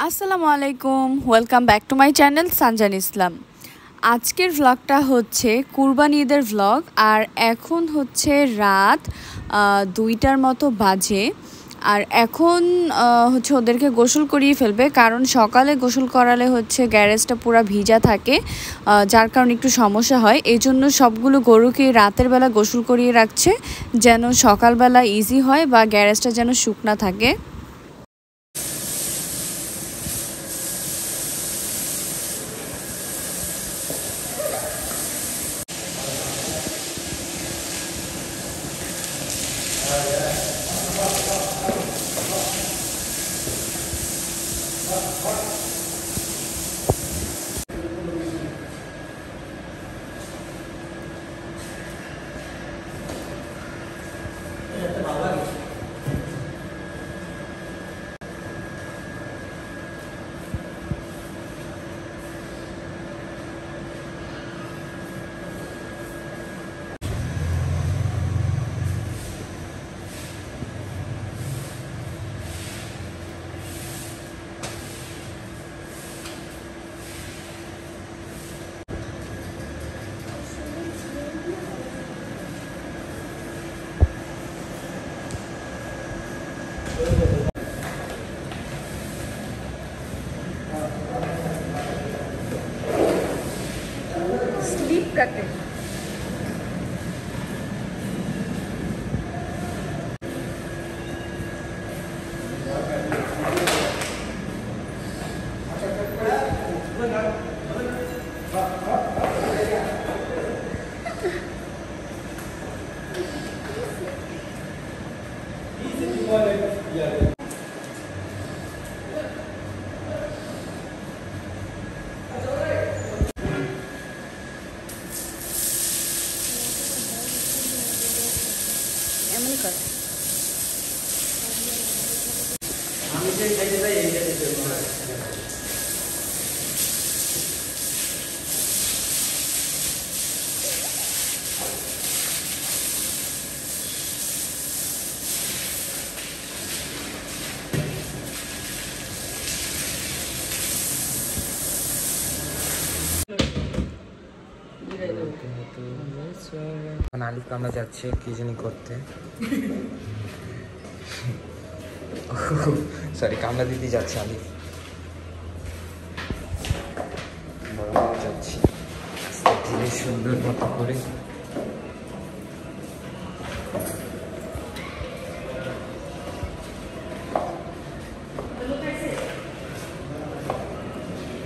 আসসালামু আলাইকুম, welcome back to my channel Sanjan Islam. আজকের ভ্লগটা হচ্ছে কুরবানি ঈদের ভ্লগ। আর এখন হচ্ছে রাত 2টার মতো বাজে। আর এখন হচ্ছে ওদেরকে গোসল করিয়ে ফেলবে, কারণ সকালে গোসল করালে হচ্ছে গ্যারেজটা পুরো ভিজা থাকে, যার কারণে একটু সমস্যা হয়। এই জন্য সবগুলো গরুকে রাতের বেলা গোসল করিয়ে রাখছে, যেন সকালবেলা ইজি হয় বা গ্যারেজটা যেন শুকনা থাকে। স্লিপ কাটে। এমনই করে। আমি যে খাইতে যাই এইটা দিতে আলিফ আমরা যাচ্ছে কি জানি করতে, সরি কামড়া দিতে যাচ্ছে আলিফ। বড় বড় যাচ্ছি ধীরে সুন্দর মতো করে।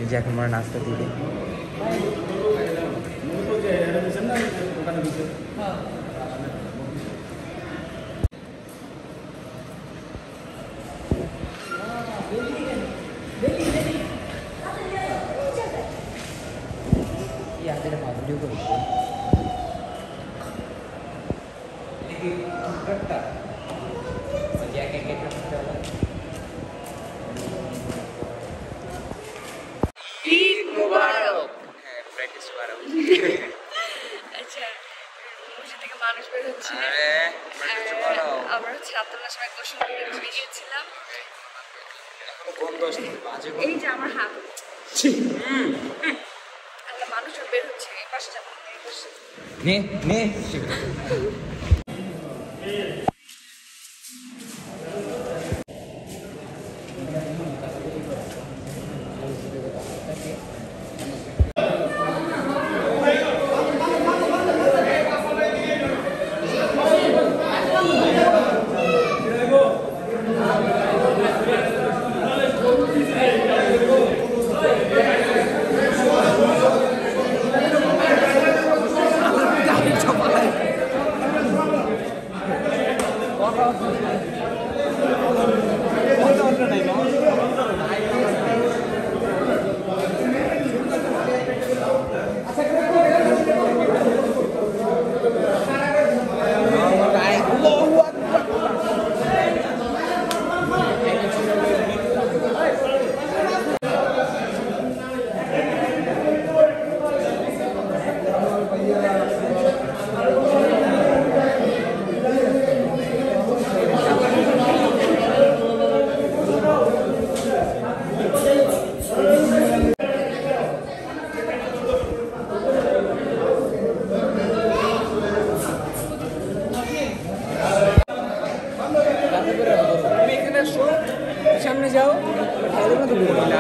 এই যে এখন আমরা নাস্তা দিবে। ভিডিও করি ঈদ মুবারক। হ্যাঁ, প্র্যাকটিস করো। আচ্ছা, মসজিদ থেকে মানুষ বের হচ্ছে। আমরা হচ্ছে আব্দুল্লাহ সময় গোসল করে বেরিয়েছিলাম। কোন দোষ বাজে এই যে আমার হাত, আল্লাহ মানুষ বের হচ্ছে। এই পাশে যাবো, এই পাশে। নে নে সামনে যাও তাহলে মতো বলবো না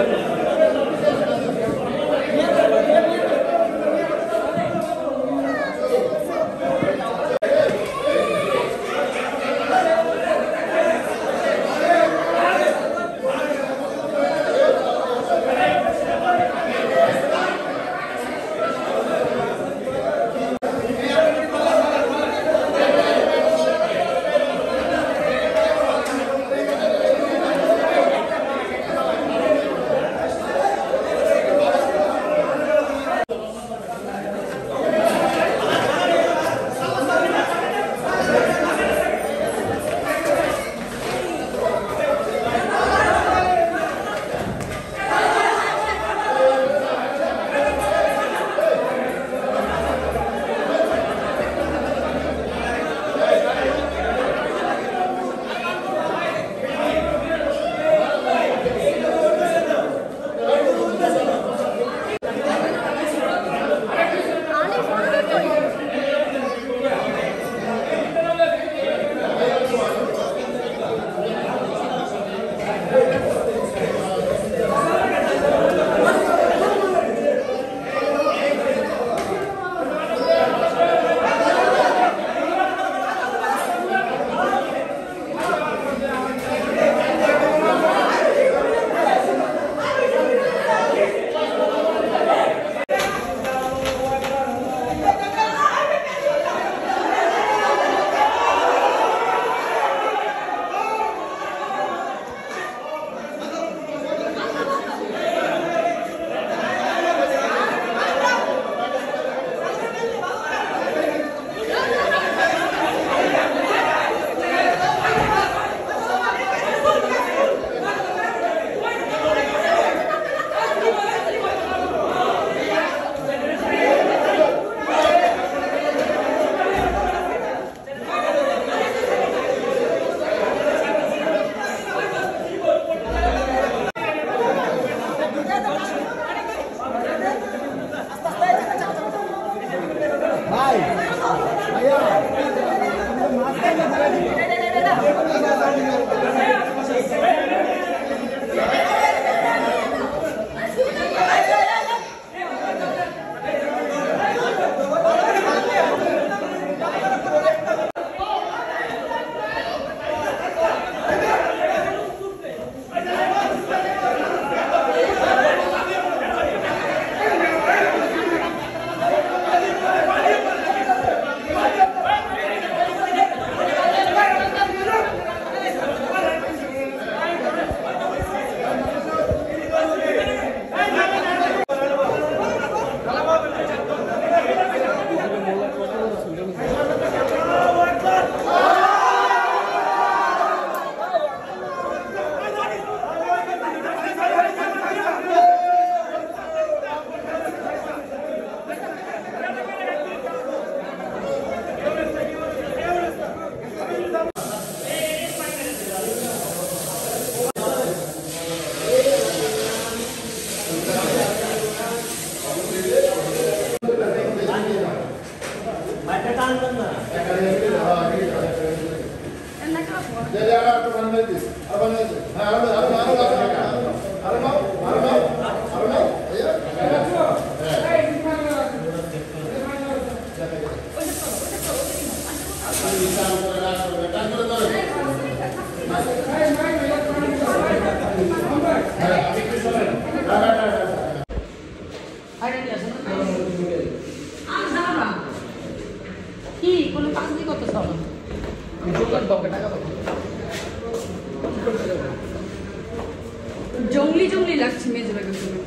জঙ্গলি জঙ্গলি লাগছে মেজবাকে পুরো।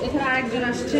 এখানে আরেকজন আসছে।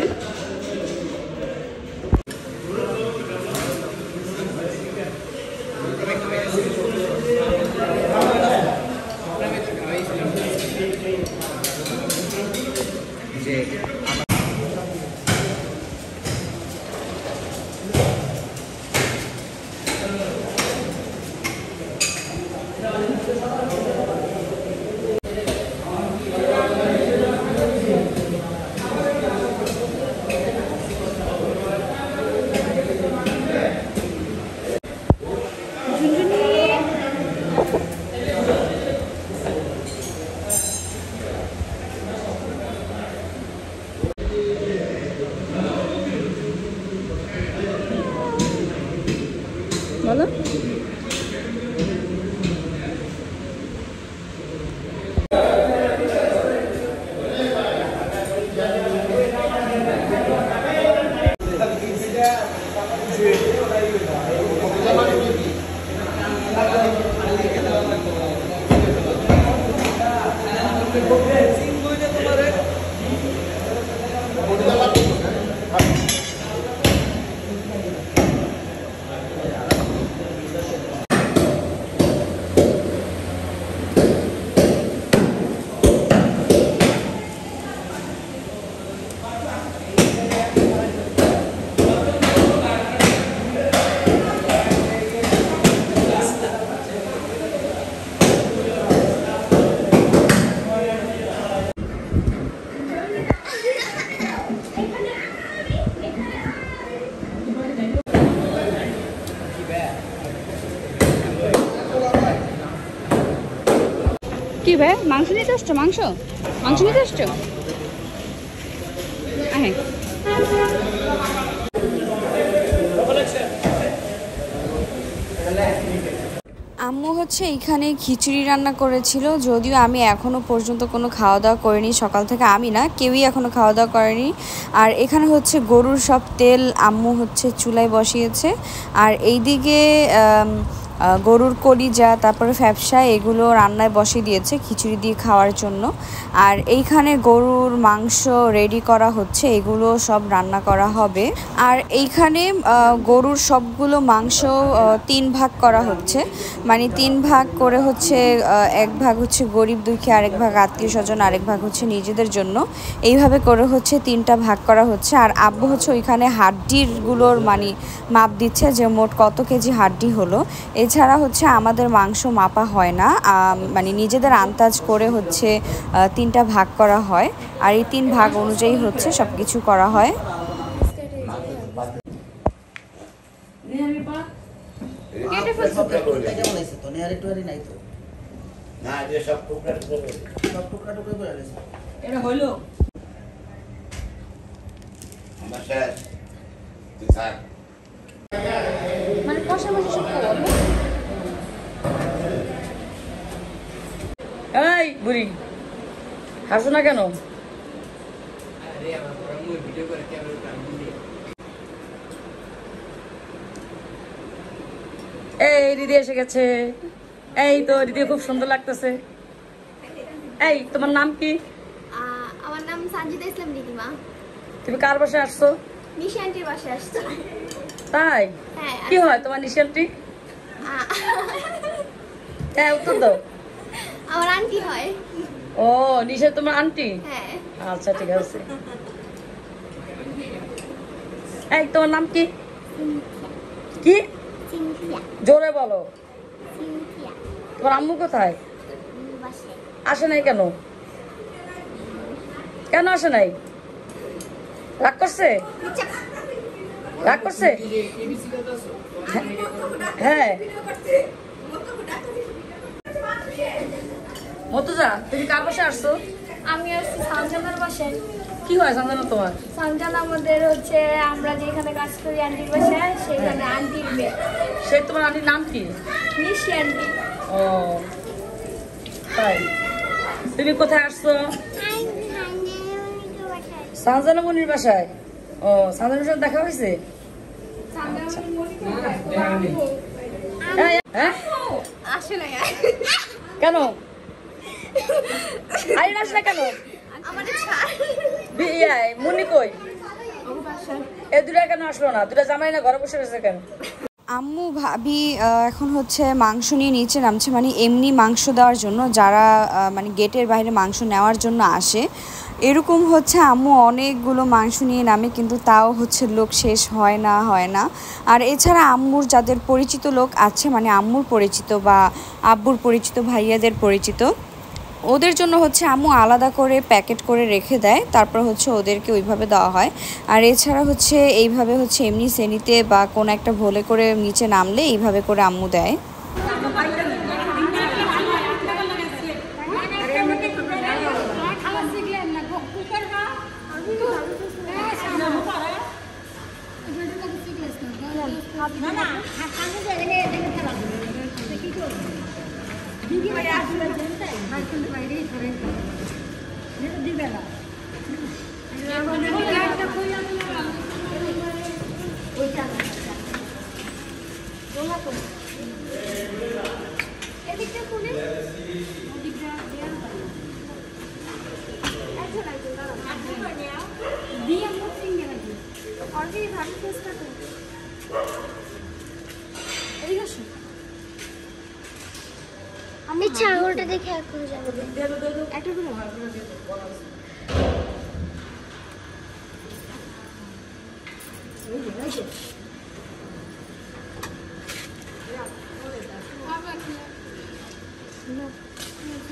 কি ভাই মাংস নিতে আসছো? মাংস নিতে আসছো? হ্যাঁ আম্মু হচ্ছে এখানে খিচুড়ি রান্না করেছিল, যদিও আমি এখনও পর্যন্ত কোনো খাওয়া দাওয়া করিনি। সকাল থেকে আমি না, কেউই এখনও খাওয়া দাওয়া করেনি। আর এখানে হচ্ছে গরুর সব তেল আম্মু হচ্ছে চুলায় বসিয়েছে। আর এইদিকে গরুর কলিজা, তারপরে ফ্যাপসা, এগুলো রান্নায় বসিয়ে দিয়েছে খিচুড়ি দিয়ে খাওয়ার জন্য। আর এইখানে গরুর মাংস রেডি করা হচ্ছে, এগুলো সব রান্না করা হবে। আর এইখানে গরুর সবগুলো মাংস 3 ভাগ করা হচ্ছে, মানে 3 ভাগ করে হচ্ছে, এক ভাগ হচ্ছে গরিব দুঃখী, আরেক ভাগ আত্মীয় স্বজন, আরেক ভাগ হচ্ছে নিজেদের জন্য। এইভাবে করে হচ্ছে 3টা ভাগ করা হচ্ছে। আর আব্বু হচ্ছে ওইখানে হাড্ডিগুলোর মানে মাপ দিচ্ছে যে মোট কত কেজি হাড্ডি হলো। এছাড়া হচ্ছে আমাদের মাংস মাপা হয় না, মানে নিজেদের আন্দাজ করে হচ্ছে 3টা ভাগ করা হয়। আর এই 3 ভাগ অনুযায়ী হচ্ছে সব কিছু করা হয়। মানে কষাকষি সব এই বুড়ি হাসো না কেন? এই দিদি এসে গেছে। এই তো দিদি খুব সুন্দর লাগতেছে। এই তোমার নাম কি? আমার নাম সানজিদা ইসলাম রিদিমা। তুমি কার বাসায় আসছো? নিশি আন্টির বাসায় আসছো। তাই? হ্যাঁ। কি হয় তোমার নিশি আন্টি? হ্যাঁ উত্তর দাও। আমার আন্টি হয়। ও নিশা তোমার আন্টি? হ্যাঁ। আচ্ছা ঠিক আছে। এই তোমার নাম কি? কি? সিনথিয়া। জোরে বলো। সিনথিয়া। তোমার আম্মু কোথায়? বাসায়। আসে নাই কেন? কেন আসে নাই? রাগ করছে? রাগ করছে? হ্যাঁ। মতুজা তুমি কার বাসায় আসছো? আমি আসছি সানজানার বাসায়। কি হয় সানজানা তোমার? সানজানা আমাদের হচ্ছে আমরা যেখানে কাজ করি আন্টির বাসায়, সেখানে আন্টির মেয়ে। সে তোমার আন্টির নাম কি? নিশি আন্টি। ও তাই। তুমি কোথায় আসছো? সানজানা মনির বাসায়। ও সানজানার সাথে দেখা হয়েছে? হ্যাঁ আসে না কেন? আরে আসে না কেন? মুন্নি কই? এই দুটা কেন আসলো না? দুটা জামাই না ঘরে বসে রয়েছে কেন? আম্মু ভাবি এখন হচ্ছে মাংস নিয়ে নিচে নামছে, মানে এমনি মাংস দেওয়ার জন্য, যারা মানে গেটের বাইরে মাংস নেওয়ার জন্য আসে। এরকম হচ্ছে আম্মু অনেকগুলো মাংস নিয়ে নামে, কিন্তু তাও হচ্ছে লোক শেষ হয় না। আর এছাড়া আম্মুর যাদের পরিচিত লোক আছে, মানে আম্মুর পরিচিত বা আব্বুর পরিচিত, ভাইয়াদের পরিচিত, ওদের জন্য হচ্ছে আম্মু আলাদা করে প্যাকেট করে রেখে দেয়, তারপর হচ্ছে ওদেরকে ওইভাবে দেওয়া হয়। আর এছাড়া হচ্ছে এইভাবে হচ্ছে এমনি শ্রেণীতে বা কোনো একটা ভোলে করে নিচে নামলে এইভাবে করে আম্মু দেয়। দেখে এখন যাবে একটা করে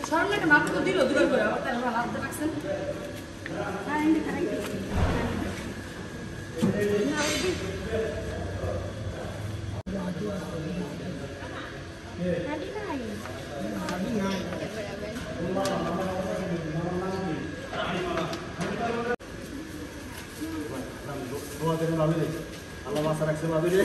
সরলাকে মাত্র দিল দূরে করে আবার তার হাত রাখছেন Allah masa nak sebab tu dia.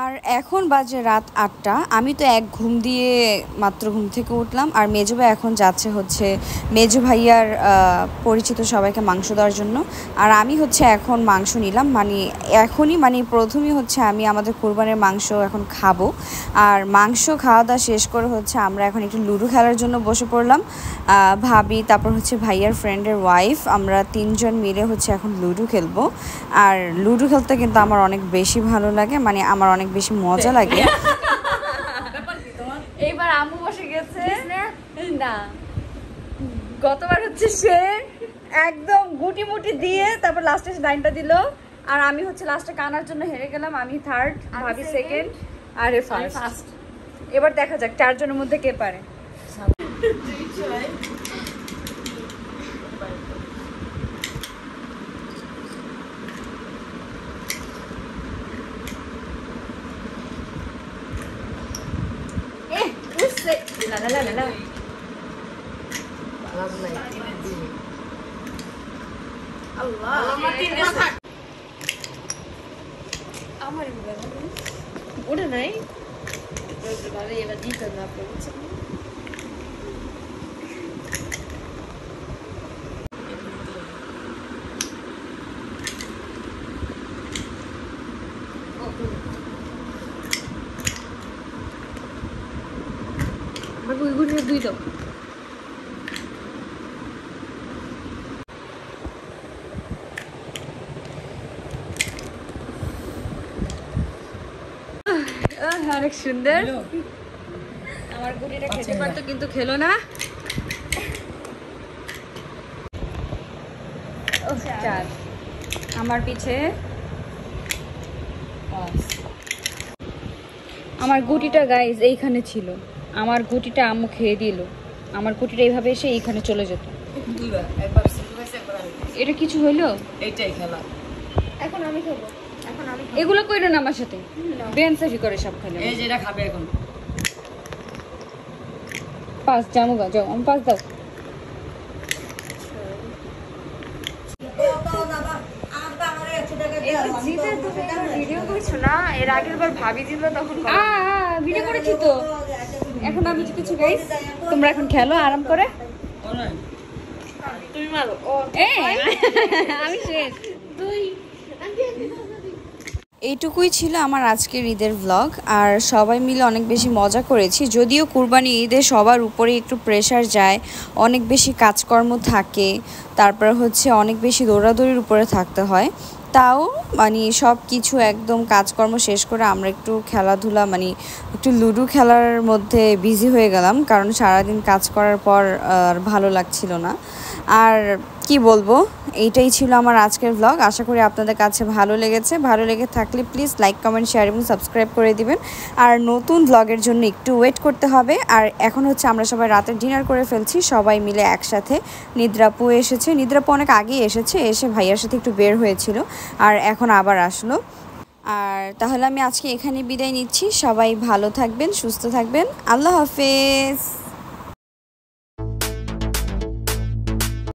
আর এখন বাজে রাত ৮টা। আমি তো এক ঘুম দিয়ে মাত্র ঘুম থেকে উঠলাম। আর মেজো ভাই এখন যাচ্ছে হচ্ছে মেজো ভাইয়ার পরিচিত সবাইকে মাংস দেওয়ার জন্য। আর আমি হচ্ছে এখন মাংস নিলাম, মানে প্রথমেই হচ্ছে আমি আমাদের কোরবানির মাংস এখন খাবো। আর মাংস খাওয়া দাওয়া শেষ করে হচ্ছে আমরা এখন একটু লুডো খেলার জন্য বসে পড়লাম। ভাবি, তারপর হচ্ছে ভাইয়ার ফ্রেন্ডের ওয়াইফ, আমরা 3 জন মিলে হচ্ছে এখন লুডো খেলবো। আর লুডো খেলতে কিন্তু আমার অনেক বেশি ভালো লাগে, মানে আমার অনেক বেশি মজা লাগে। এইবার আম্মু বসে গেছে না, গতবার হচ্ছে সে একদম গুটি মুটি দিয়ে তারপর লাস্টে লাইনটা দিল। আর আমি হচ্ছে লাস্টে কানার জন্য হেরে গেলাম। আমি থার্ড, ভাবি সেকেন্ড, আর ফার্স্ট। এবার দেখা যাক 4 জনের মধ্যে কে পারে। ওটা নাই এবার দিতে না পড়ছে। দুই দাও। অনেক সুন্দর। আমার গুটিটা খেতে পারতো কিন্তু খেলো না। আমার পিছে আমার গুটিটা গাইজ এইখানে ছিল। আমার গুটিটা আম্মু খেয়ে দিল। আমার গুটিটা এইভাবে এসে এইখানে চলে যেত। এটা কিছু হইলো? এইটাই খেলা। এখন আমি খাবো। এগুলো কইরো না আমার সাথে, বেনসাফি করে সব খেলে। এই যেটা খাবে এখন। পাস জামুগা যাও, আমি পাস দাও। ভিডিও করছো না? এর আগের বার ভাবি দিল তখন ভিডিও করেছি তো। এখন আমি কিছু গাইস, তোমরা এখন খেলো আরাম করে। তুমি মারো। আমি শেষ। এইটুকুই ছিল আমার আজকের ঈদের ব্লগ। আর সবাই মিলে অনেক বেশি মজা করেছি। যদিও কুরবানি ঈদে সবার উপরে একটু প্রেশার যায়, অনেক বেশি কাজকর্ম থাকে, তারপর হচ্ছে অনেক বেশি দৌড়াদৌড়ির উপরে থাকতে হয়। তাও মানে সব কিছু একদম কাজকর্ম শেষ করে আমরা একটু খেলাধুলা, মানে একটু লুডো খেলার মধ্যে বিজি হয়ে গেলাম, কারণ সারাদিন কাজ করার পর আর ভালো লাগছিল না। আর কি বলবো, এইটাই ছিল আমার আজকের ব্লগ। আশা করি আপনাদের কাছে ভালো লেগেছে। ভালো লেগে থাকলে প্লিজ লাইক, কমেন্ট, শেয়ার এবং সাবস্ক্রাইব করে দিবেন। আর নতুন ব্লগের জন্য একটু ওয়েট করতে হবে। আর এখন হচ্ছে আমরা সবাই রাতের ডিনার করে ফেলছি, সবাই মিলে একসাথে। নিদ্রাপু এসেছে, নিদ্রাপু অনেক আগেই এসে ভাইয়ার সাথে একটু বের হয়েছিল, আর এখন আবার আসলো। আর তাহলে আমি আজকে এখানে বিদায় নিচ্ছি। সবাই ভালো থাকবেন, সুস্থ থাকবেন। আল্লাহ হাফেজ।